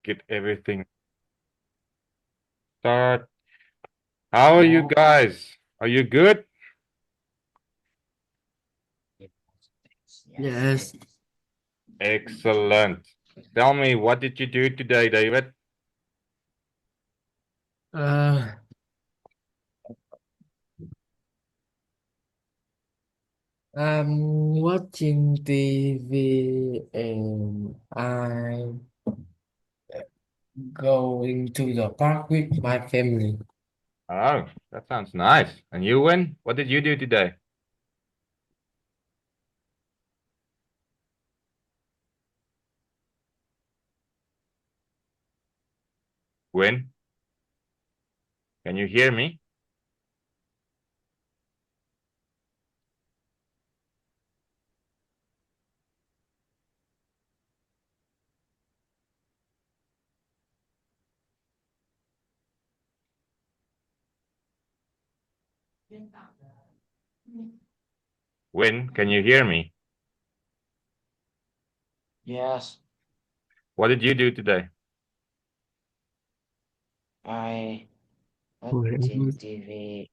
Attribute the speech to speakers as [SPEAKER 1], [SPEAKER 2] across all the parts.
[SPEAKER 1] get everything start. How are you guys? Are you good?
[SPEAKER 2] Yes.
[SPEAKER 1] Excellent. Tell me, what did you do today, David?
[SPEAKER 2] Uh, I'm watching TV and I'm going to the park with my family.
[SPEAKER 1] Oh, that sounds nice. And you, Win? What did you do today? Win, can you hear me? Win, can you hear me?
[SPEAKER 3] Yes,
[SPEAKER 1] What did you do today?
[SPEAKER 3] I watching TV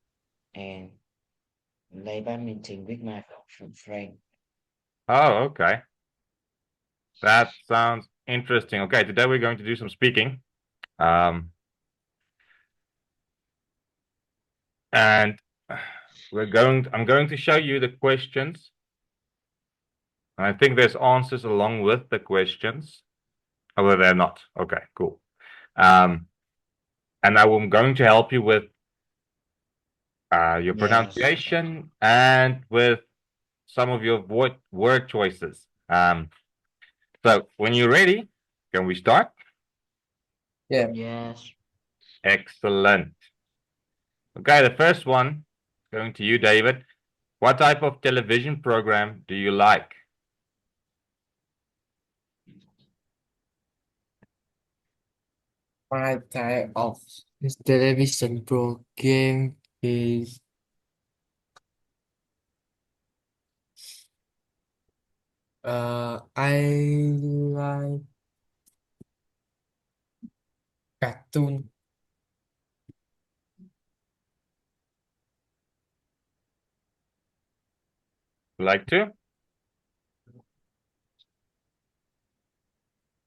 [SPEAKER 3] and play badminton with my friend.
[SPEAKER 1] Oh, okay. That sounds interesting. Okay, today we're going to do some speaking. Um, and I'm going to show you the questions. And I think there's answers along with the questions. Oh, well, they're not. Okay, cool. And I'm going to help you with your
[SPEAKER 3] Yes,
[SPEAKER 1] pronunciation and with some of your word choices. So when you're ready, can we start?
[SPEAKER 2] Yeah.
[SPEAKER 3] yes.
[SPEAKER 1] Excellent. Okay, the first one going to you, David. What type of television program do you like?
[SPEAKER 2] My type of television program is I like cartoon.
[SPEAKER 1] Like to?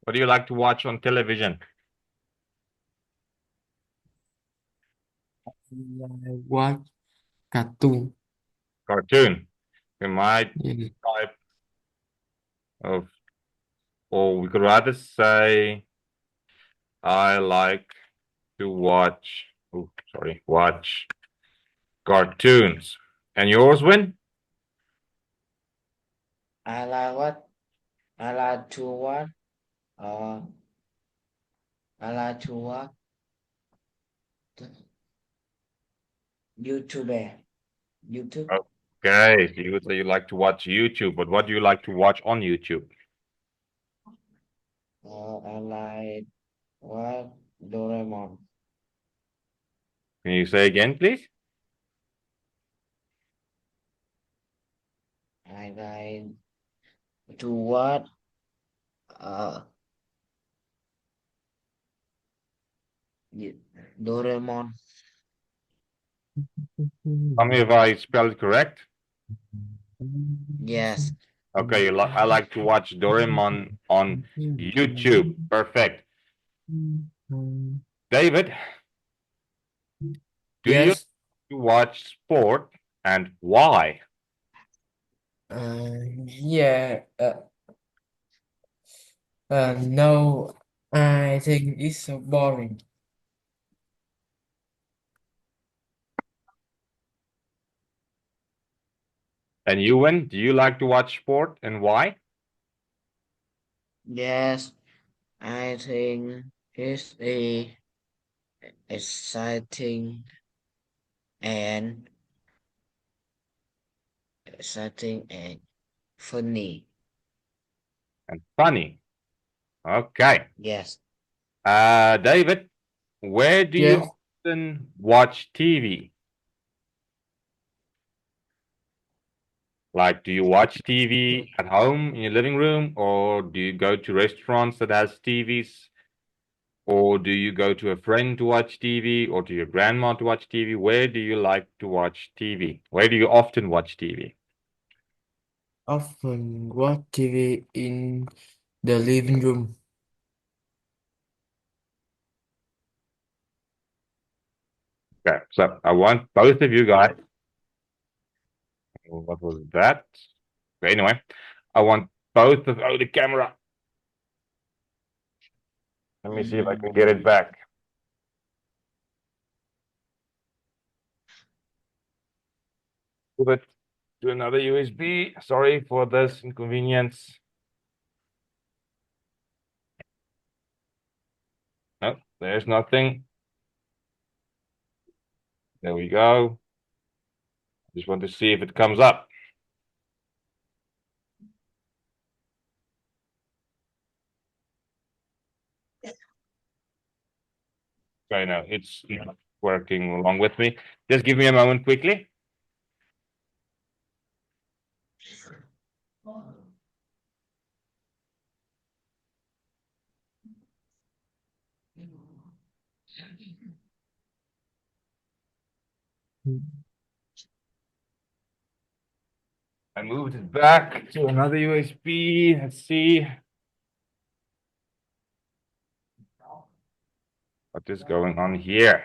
[SPEAKER 1] What do you like to watch on television?
[SPEAKER 2] I watch cartoon.
[SPEAKER 1] Cartoon. You might
[SPEAKER 2] Yeah.
[SPEAKER 1] type of, or we could rather say, I like to watch, oh, sorry, watch cartoons. And yours, Win?
[SPEAKER 3] I like what? I like to what? Uh, I like to what? YouTuber. YouTube.
[SPEAKER 1] Okay, so you would say you like to watch YouTube, but what do you like to watch on YouTube?
[SPEAKER 3] I like what? Doraemon.
[SPEAKER 1] Can you say again, please?
[SPEAKER 3] I like to what? Uh, Doraemon.
[SPEAKER 1] Tell me if I spelled it correct.
[SPEAKER 3] Yes.
[SPEAKER 1] Okay, I like to watch Doraemon on YouTube. Perfect. David, do you
[SPEAKER 2] Yes.
[SPEAKER 1] watch sport and why?
[SPEAKER 2] Yeah. No, I think it's so boring.
[SPEAKER 1] And Ewan, do you like to watch sport and why?
[SPEAKER 3] Yes. I think it's a exciting and exciting and funny.
[SPEAKER 1] And funny. Okay.
[SPEAKER 3] Yes.
[SPEAKER 1] David, where do you
[SPEAKER 2] Yes.
[SPEAKER 1] often watch TV? Like, do you watch TV at home in your living room, or do you go to restaurants that has TVs? Or do you go to a friend to watch TV or to your grandma to watch TV? Where do you like to watch TV? Where do you often watch TV?
[SPEAKER 2] Often watch TV in the living room.
[SPEAKER 1] Okay, so I want both of you guys. What was that? Okay, anyway, I want both of the camera. Let me see if I can get it back. Move it to another USB. Sorry for this inconvenience. No, there's nothing. There we go. Just want to see if it comes up. Okay, no, it's not working along with me. Just give me a moment quickly. I moved it back to another USB. Let's see what is going on here.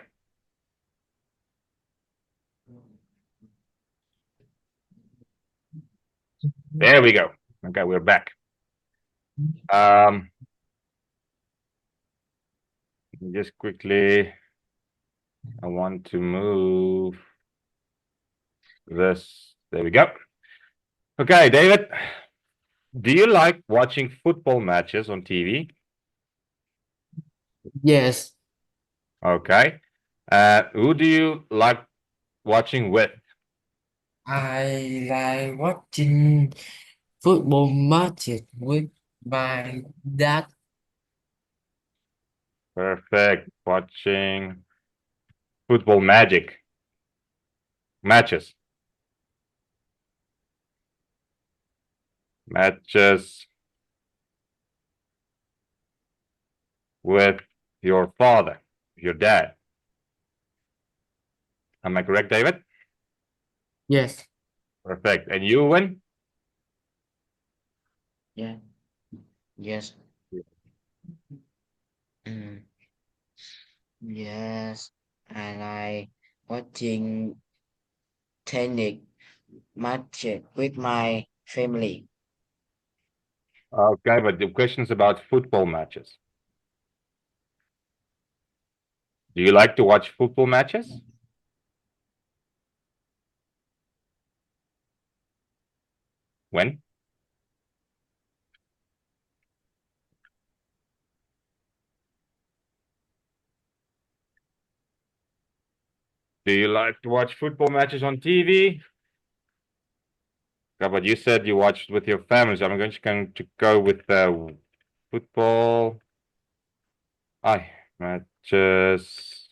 [SPEAKER 1] There we go. Okay, we're back. Just quickly, I want to move this. There we go. Okay, David, do you like watching football matches on TV?
[SPEAKER 2] Yes,
[SPEAKER 1] Okay. Who do you like watching with?
[SPEAKER 2] I like watching football matches with my dad.
[SPEAKER 1] Perfect. Watching football matches. Matches with your father, your dad. Am I correct, David?
[SPEAKER 2] Yes,
[SPEAKER 1] Perfect. And you win?
[SPEAKER 3] Yeah. Yes. Mm, yes. And I watching tennis match with my family.
[SPEAKER 1] Okay, but the question is about football matches. Do you like to watch football matches? When? Do you like to watch football matches on TV? Yeah, but you said you watched with your family, so I'm going to go with football matches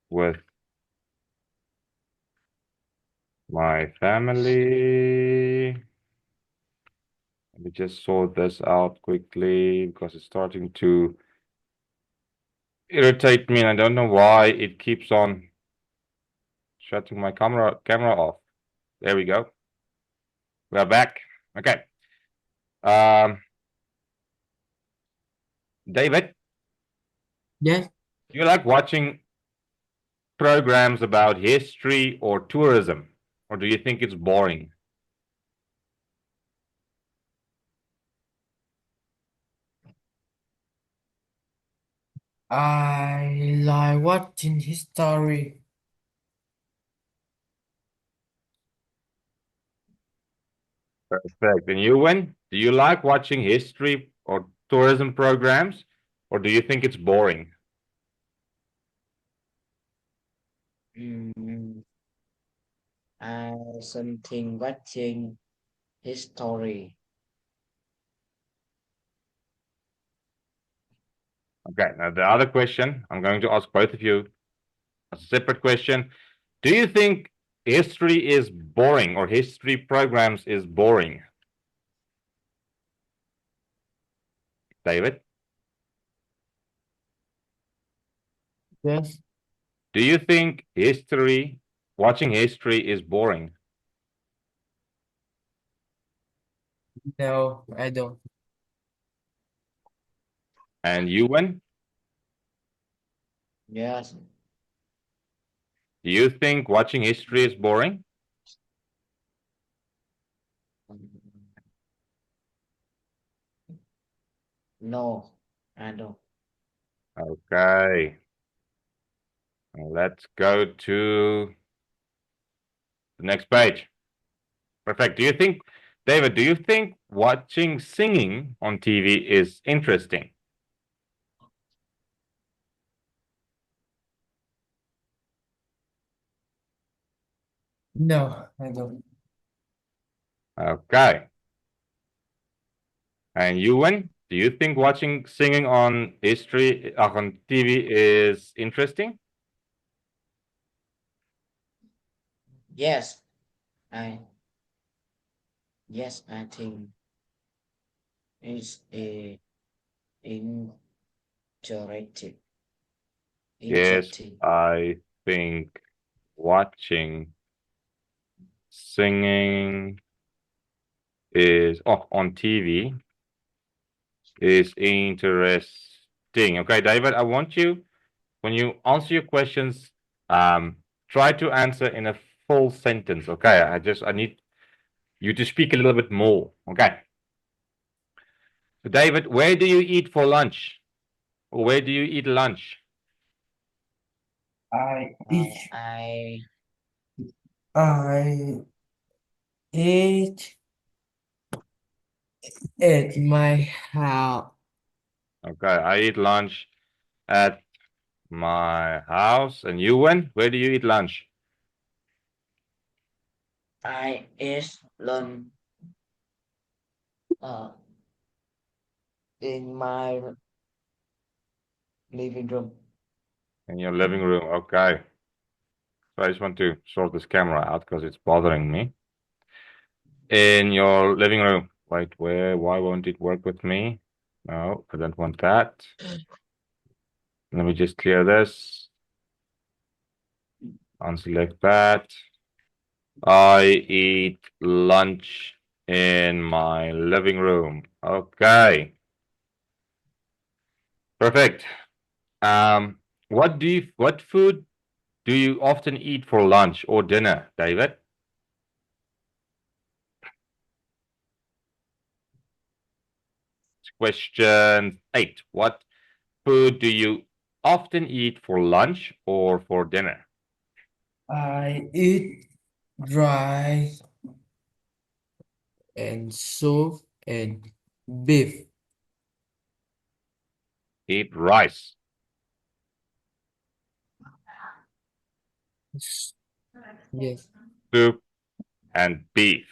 [SPEAKER 1] with my family. Let me just sort this out quickly because it's starting to irritate me, and I don't know why it keeps on shutting my camera off. There we go. We're back. Okay. Um, David,
[SPEAKER 2] yes.
[SPEAKER 1] do you like watching programs about history or tourism, or do you think it's boring?
[SPEAKER 2] I like watching history.
[SPEAKER 1] Perfect. And you win. Do you like watching history or tourism programs, or do you think it's boring?
[SPEAKER 3] Mm, something watching history.
[SPEAKER 1] Okay. Now the other question I'm going to ask both of you a separate question. Do you think history is boring or history programs is boring? David?
[SPEAKER 2] Yes.
[SPEAKER 1] Do you think watching history is boring?
[SPEAKER 2] No, I don't.
[SPEAKER 1] And you win?
[SPEAKER 3] Yes.
[SPEAKER 1] Do you think watching history is boring?
[SPEAKER 3] No, I don't.
[SPEAKER 1] Okay. Let's go to the next page. Perfect. David, do you think watching singing on TV is interesting?
[SPEAKER 2] No, I don't.
[SPEAKER 1] Okay. And you win. Do you think watching singing on on TV is interesting?
[SPEAKER 3] Yes, I I think it's a interactive.
[SPEAKER 1] Yes,
[SPEAKER 3] Interesting.
[SPEAKER 1] I think watching singing on TV is interesting. Okay, David, I want you, when you answer your questions, try to answer in a full sentence. Okay, I need you to speak a little bit more. Okay. So David, where do you eat for lunch? Or where do you eat lunch?
[SPEAKER 2] I eat.
[SPEAKER 3] I
[SPEAKER 2] I eat at my house.
[SPEAKER 1] Okay, I eat lunch at my house. And you, where do you eat lunch?
[SPEAKER 3] eat lunch uh, in my living room.
[SPEAKER 1] In your living room. Okay. So I just want to sort this camera out because it's bothering me. In your living room. Wait, why won't it work with me? No, I don't want that. Let me just clear this. Unselect that. I eat lunch in my living room. Okay. Perfect. Um, what food do you often eat for lunch or dinner, David? Question 8. What food do you often eat for lunch or for dinner?
[SPEAKER 2] I eat rice and soup and beef.
[SPEAKER 1] Eat rice,
[SPEAKER 2] Yes.
[SPEAKER 1] soup, and beef.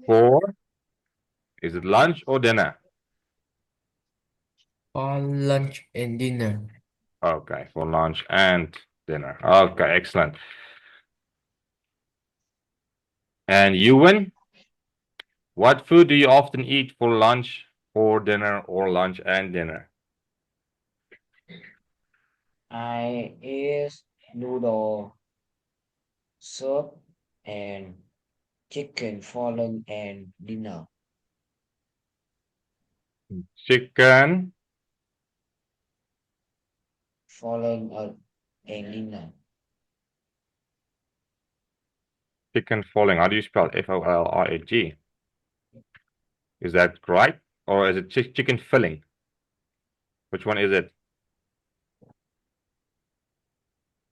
[SPEAKER 1] For is it lunch or dinner?
[SPEAKER 2] For lunch and dinner.
[SPEAKER 1] Okay, for lunch and dinner. Okay, excellent. And you win? What food do you often eat for lunch or dinner or lunch and dinner?
[SPEAKER 3] I eat noodle soup and chicken fallen and dinner.
[SPEAKER 1] Chicken,
[SPEAKER 3] Fallen and dinner.
[SPEAKER 1] chicken falling. How do you spell Foling? Is that right? Or is it chicken filling? Which one is it?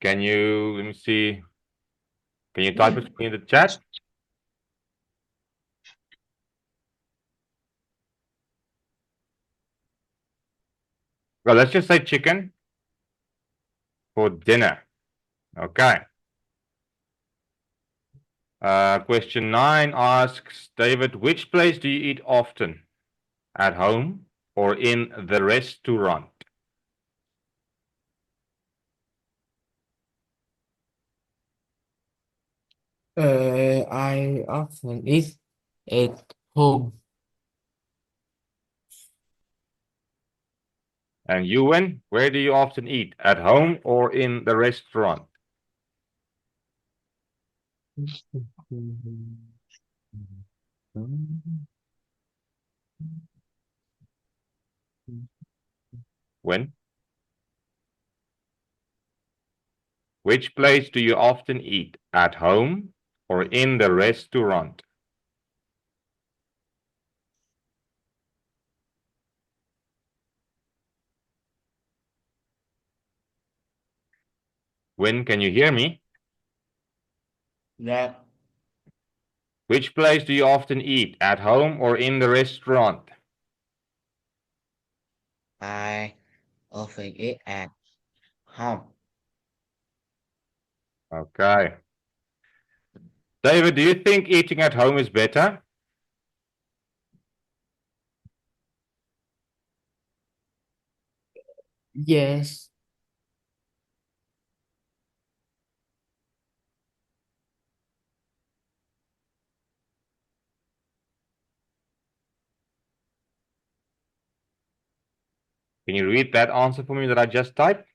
[SPEAKER 1] Let me see. Can you type it in the chat? Well, let's just say chicken for dinner. Okay. Question 9 asks, David, which place do you eat often? At home or in the restaurant?
[SPEAKER 2] I often eat at home.
[SPEAKER 1] And Ewan, where do you often eat? At home or in the restaurant? When? Which place do you often eat? At home or in the restaurant? When, can you hear me?
[SPEAKER 3] Dạ,
[SPEAKER 1] Which place do you often eat? At home or in the restaurant?
[SPEAKER 3] I often eat at home.
[SPEAKER 1] Okay. David, do you think eating at home is better?
[SPEAKER 2] Yes.
[SPEAKER 1] Can you read that answer for me that I just typed?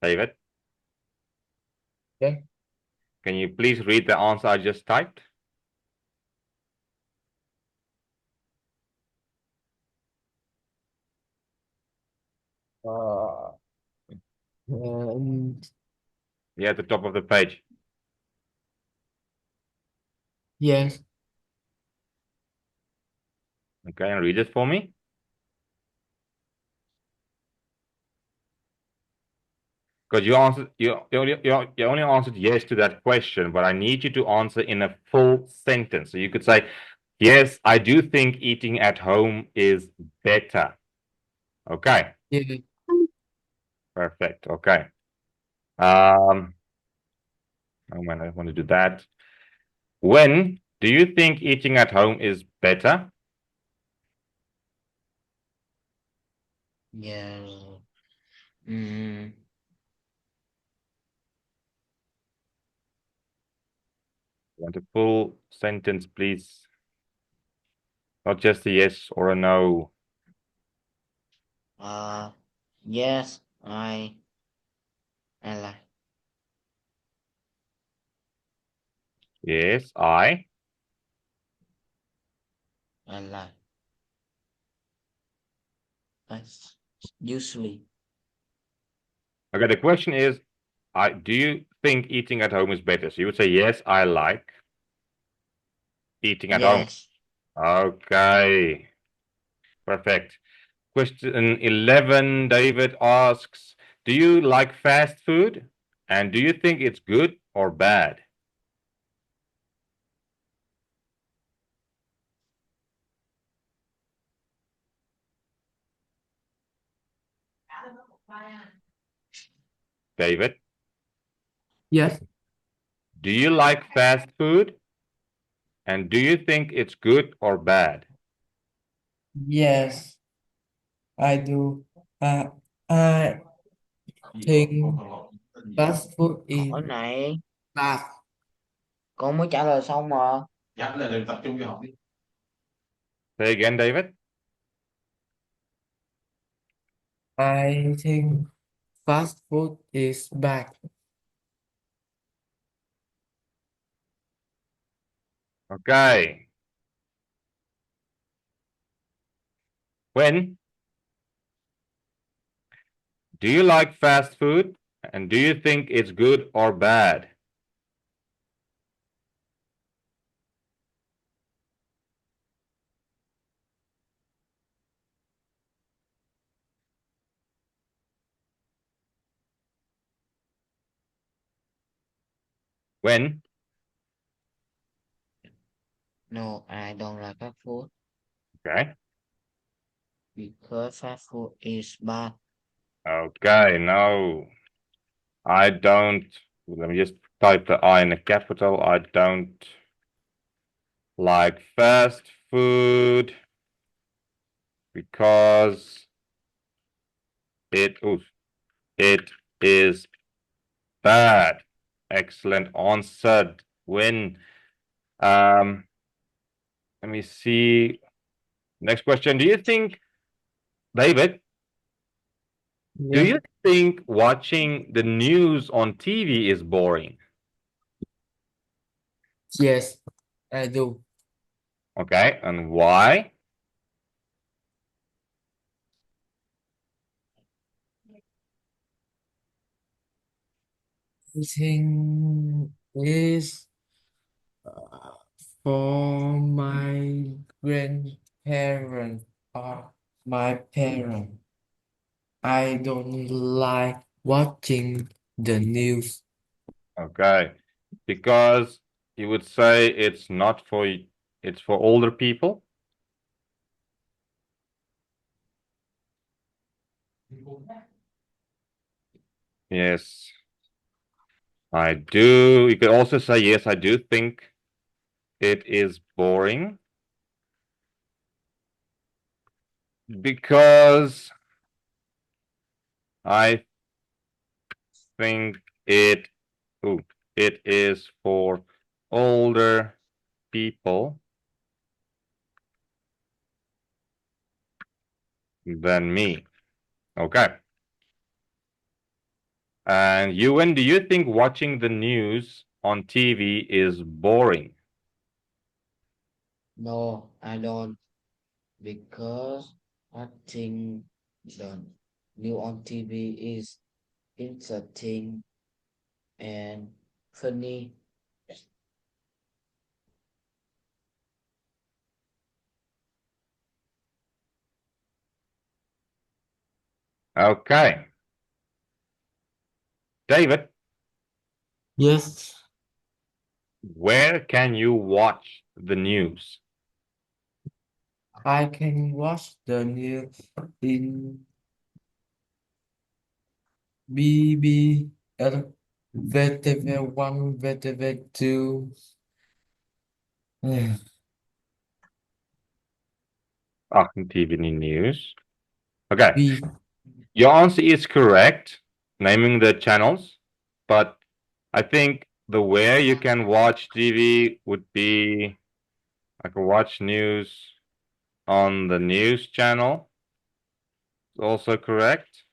[SPEAKER 1] David,
[SPEAKER 2] Okay.
[SPEAKER 1] can you please read the answer I just typed?
[SPEAKER 2] Uh, um,
[SPEAKER 1] Yeah, at the top of the page.
[SPEAKER 2] yes.
[SPEAKER 1] Okay, and read it for me. Because you answered, you only answered yes to that question, but I need you to answer in a full sentence. So you could say, yes, I do think eating at home is better. Okay,
[SPEAKER 2] Yeah.
[SPEAKER 1] perfect. Okay. Oh man, I don't want to do that. When do you think eating at home is better?
[SPEAKER 3] Dạ. ừm,
[SPEAKER 1] Want a full sentence, please. Not just a yes or a no.
[SPEAKER 3] yes, I like.
[SPEAKER 1] Yes,
[SPEAKER 3] I like. That's usually.
[SPEAKER 1] Okay, the question is, do you think eating at home is better? So you would say, yes, I like eating at home.
[SPEAKER 3] Yes.
[SPEAKER 1] Okay, perfect. Question 11, David asks, do you like fast food? And do you think it's good or bad? David,
[SPEAKER 2] Yes.
[SPEAKER 1] do you like fast food? And do you think it's good or bad?
[SPEAKER 2] Yes. I do. I think fast food is
[SPEAKER 3] Hỏi này,
[SPEAKER 2] bad.
[SPEAKER 3] con mới trả lời xong mà.
[SPEAKER 1] Say again, David.
[SPEAKER 2] I think fast food is bad.
[SPEAKER 1] Okay. When do you like fast food? And do you think it's good or bad? When?
[SPEAKER 3] No, I don't like fast food
[SPEAKER 1] Okay.
[SPEAKER 3] because fast food is bad.
[SPEAKER 1] Okay, no. I don't. Let me just type the I in a capital. I don't like fast food because it is bad. Excellent answered. When Let me see. Next question. Do you think, David, do
[SPEAKER 2] Yeah.
[SPEAKER 1] you think watching the news on TV is boring?
[SPEAKER 2] Yes, I do.
[SPEAKER 1] Okay, and why?
[SPEAKER 2] I think is uh, for my grandparents or my parents. I don't like watching the news.
[SPEAKER 1] Okay, because you would say it's not for it's for older people. Yes, I do. You could also say yes, I do think it is boring because I think it ooh, it is for older people than me. Okay. And Ewan, do you think watching the news on TV is boring?
[SPEAKER 3] No, I don't, because I think the new on TV is interesting and funny.
[SPEAKER 1] Okay. David,
[SPEAKER 2] Yes,
[SPEAKER 1] where can you watch the news?
[SPEAKER 2] I can watch the news in BB, VTV1, VTV2.
[SPEAKER 1] TV news. Okay.
[SPEAKER 2] B,
[SPEAKER 1] Your answer is correct, naming the channels, but I think the where you can watch TV would be I can watch news on the news channel. Also correct.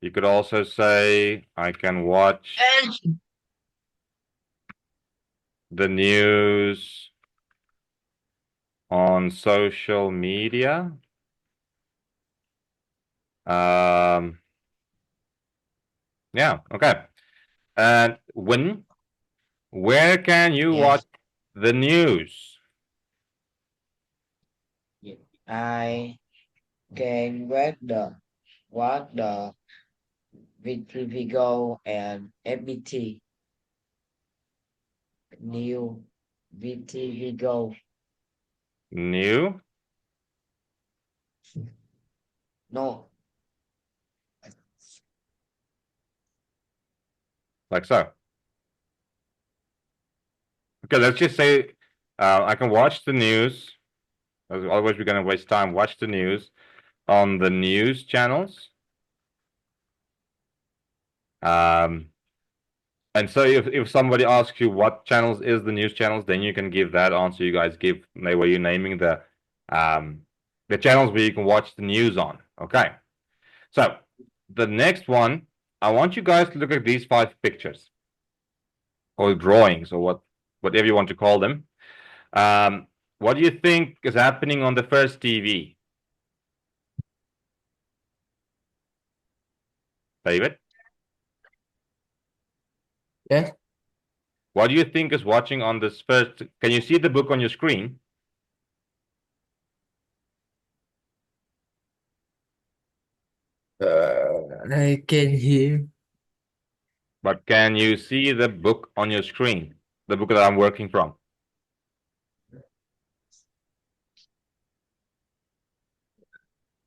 [SPEAKER 1] You could also say I can watch the news on social media. Um, yeah, okay. And where can you watch
[SPEAKER 3] Yes,
[SPEAKER 1] the news?
[SPEAKER 3] I can watch the Vigo and FBT new VT Vigo.
[SPEAKER 1] New,
[SPEAKER 3] No,
[SPEAKER 1] like so. Okay, let's just say I can watch the news. Otherwise, we're going to waste time. Watch the news on the news channels. Um, and so if somebody asks you what channels is the news channels, then you can give that answer you guys give where you're naming the channels where you can watch the news on. Okay. So the next one, I want you guys to look at these 5 pictures or drawings or whatever you want to call them. What do you think is happening on the first TV, David?
[SPEAKER 2] yes,
[SPEAKER 1] What do you think is watching on this first? Can you see the book on your screen?
[SPEAKER 2] I can hear.
[SPEAKER 1] But can you see the book on your screen? The book that I'm working from.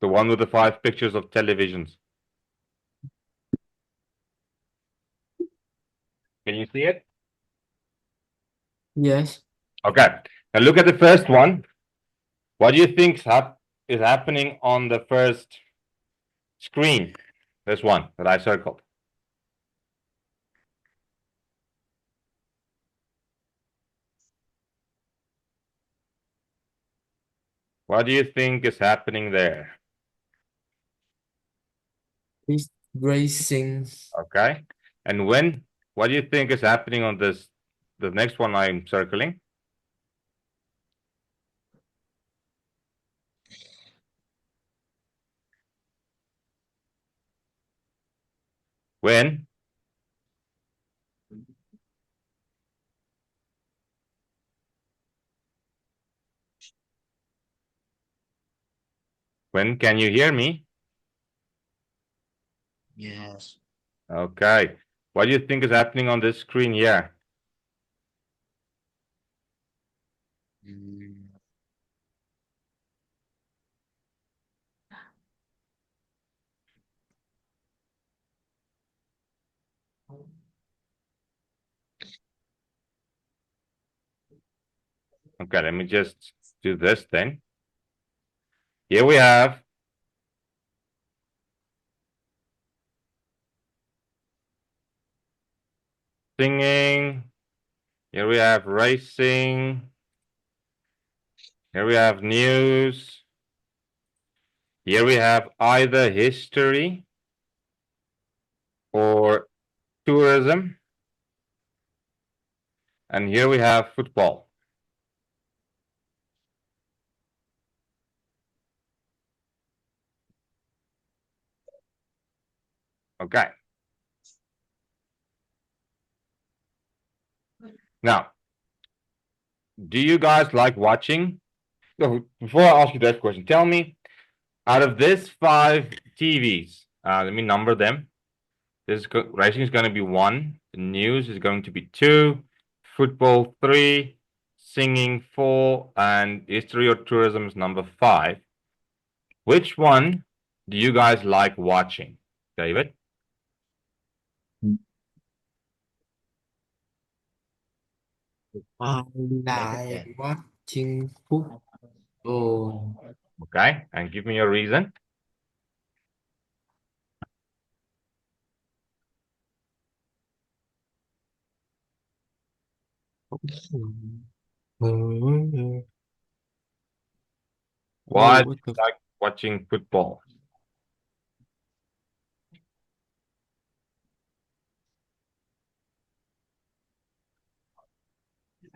[SPEAKER 1] The one with the 5 pictures of televisions. Can you see it?
[SPEAKER 2] Yes,
[SPEAKER 1] Okay. Now look at the first one. What do you think is happening on the first screen? This one that I circled. What do you think is happening there?
[SPEAKER 2] He's racing.
[SPEAKER 1] Okay. And when, what do you think is happening on this, the next one I'm circling? When? When can you hear me?
[SPEAKER 3] Yes.
[SPEAKER 1] Okay. What do you think is happening on this screen here?
[SPEAKER 3] Mm.
[SPEAKER 1] Okay, let me just do this then. Here we have singing. Here we have racing. Here we have news. Here we have either history or tourism. And here we have football. Okay. Now, do you guys like watching? No, before I ask you that question, tell me, out of this 5 TVs, let me number them. Racing is going to be 1, news is going to be 2, football 3, singing 4, and history or tourism is number 5. Which one do you guys like watching, David?
[SPEAKER 2] I like watching football.
[SPEAKER 1] Okay, and give me your reason.
[SPEAKER 2] Oh,
[SPEAKER 1] Why do
[SPEAKER 2] what
[SPEAKER 1] you
[SPEAKER 2] the
[SPEAKER 1] like watching football?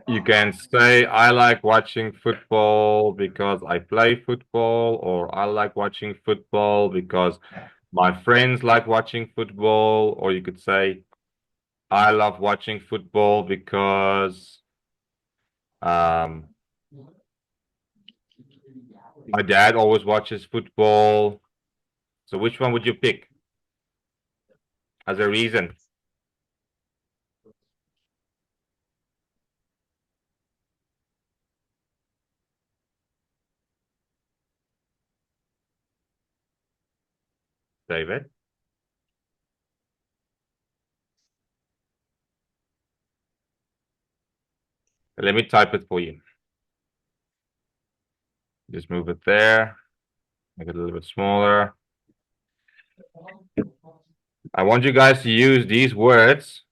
[SPEAKER 1] You can say, I like watching football because I play football, or I like watching football because my friends like watching football, or you could say, I love watching football because um, my dad always watches football. So which one would you pick as a reason, David? Let me type it for you. Just move it there, make it a little bit smaller. I want you guys to use these words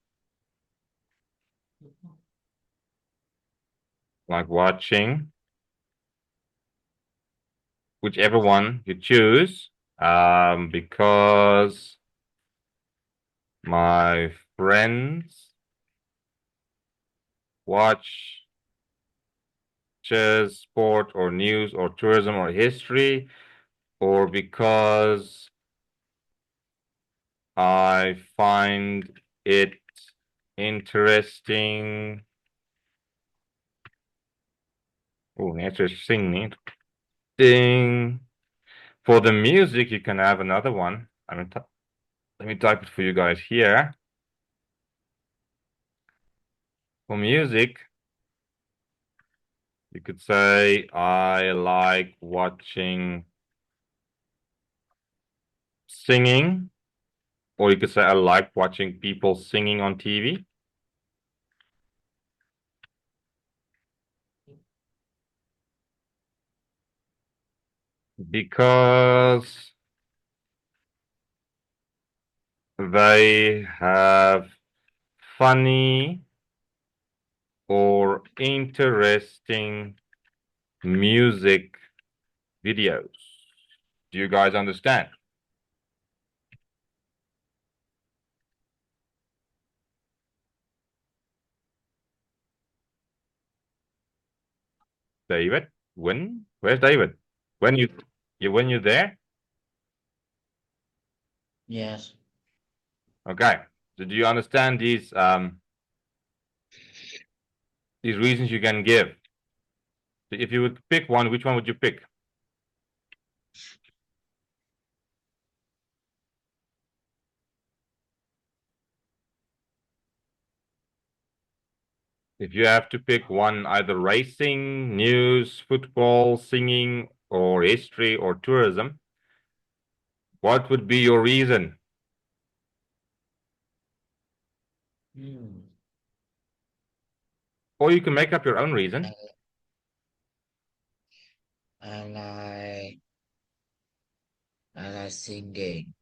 [SPEAKER 1] like watching, whichever one you choose, because my friends watch sport or news or tourism or history, or because I find it interesting. Oh, interesting. Ding. For the music, you can have another one. Let me type it for you guys here. For music, you could say, I like watching singing, or you could say, I like watching people singing on TV. Because they have funny or interesting music videos. Do you guys understand? David, where's David? When you're there?
[SPEAKER 3] Yes.
[SPEAKER 1] Okay. So do you understand these reasons you can give? So if you would pick one, which one would you pick? If you have to pick one, either racing, news, football, singing, or history or tourism, what would be your reason? Or you can make up your own reason.
[SPEAKER 3] I like singing.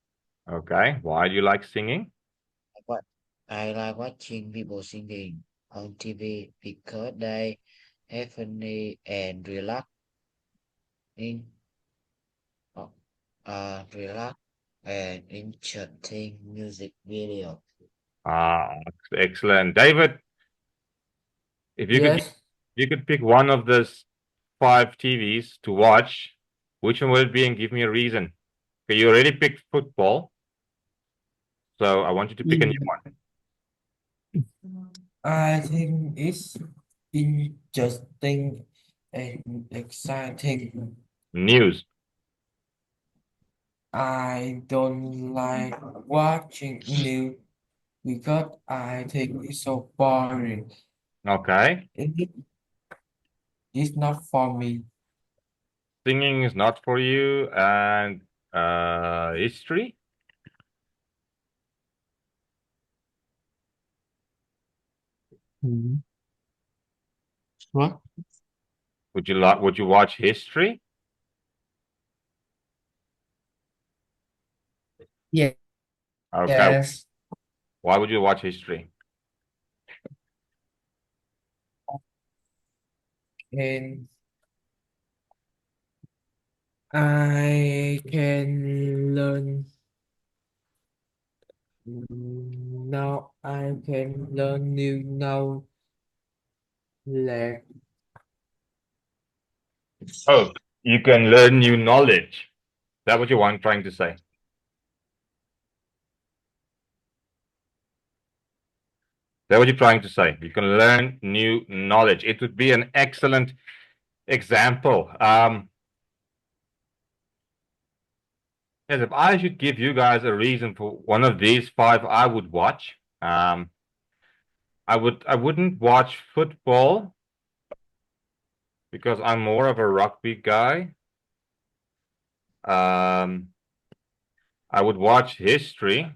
[SPEAKER 1] Okay. Why do you like singing?
[SPEAKER 3] What I like watching people singing on TV because they have funny and relaxing, relax and interesting music video.
[SPEAKER 1] Ah, excellent. David, if
[SPEAKER 2] Yes.
[SPEAKER 1] you could pick one of those 5 TVs to watch, which one would it be and give me a reason? Okay, you already picked football, so I want you to pick a new one.
[SPEAKER 2] I think it's interesting and exciting.
[SPEAKER 1] News.
[SPEAKER 2] I don't like watching news because I think it's so boring.
[SPEAKER 1] Okay.
[SPEAKER 2] It's not for me.
[SPEAKER 1] Singing is not for you, and history.
[SPEAKER 2] What?
[SPEAKER 1] Would you watch history?
[SPEAKER 2] Yeah.
[SPEAKER 1] Okay.
[SPEAKER 2] Yes.
[SPEAKER 1] Why would you watch history?
[SPEAKER 2] And I can learn now. I can learn new knowledge.
[SPEAKER 1] Oh, you can learn new knowledge. Is that what you want trying to say? Is that what you're trying to say? You can learn new knowledge. It would be an excellent example. Yes, if I should give you guys a reason for one of these 5 I would watch, I wouldn't watch football because I'm more of a rugby guy. I would watch history.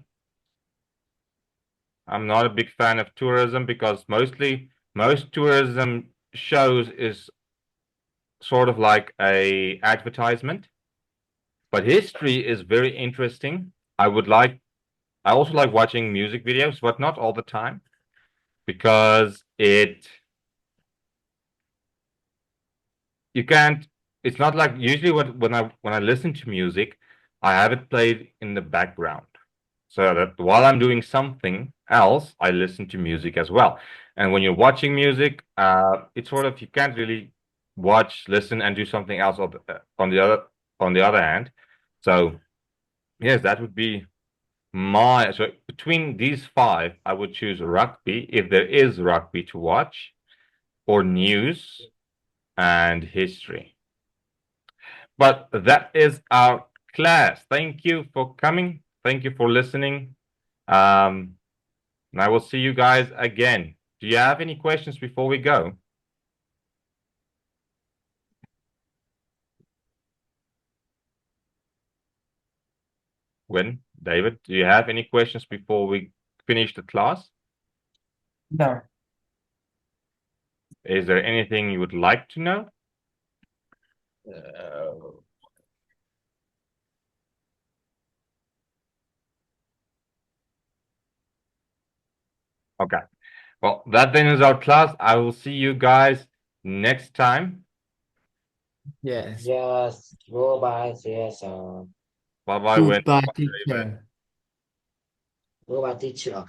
[SPEAKER 1] I'm not a big fan of tourism because most tourism shows is sort of like a advertisement. But history is very interesting. I also like watching music videos, but not all the time because you can't it's not like usually when I listen to music, I have it played in the background. So that while I'm doing something else, I listen to music as well. And when you're watching music, it's sort of you can't really watch, listen, and do something else on the other hand. So yes, that would be so between these 5, I would choose rugby if there is rugby to watch, or news and history. But that is our class. Thank you for coming. Thank you for listening. And I will see you guys again. Do you have any questions before we go? David, do you have any questions before we finish the class?
[SPEAKER 2] No.
[SPEAKER 1] Is there anything you would like to know? Okay. Well, that then is our class. I will see you guys next time.
[SPEAKER 2] Yes.
[SPEAKER 3] Yes. Goodbye. Yes.
[SPEAKER 1] Bye bye, Wendy.
[SPEAKER 2] Goodbye,
[SPEAKER 1] Bye, David.
[SPEAKER 2] teacher.
[SPEAKER 3] Goodbye, teacher.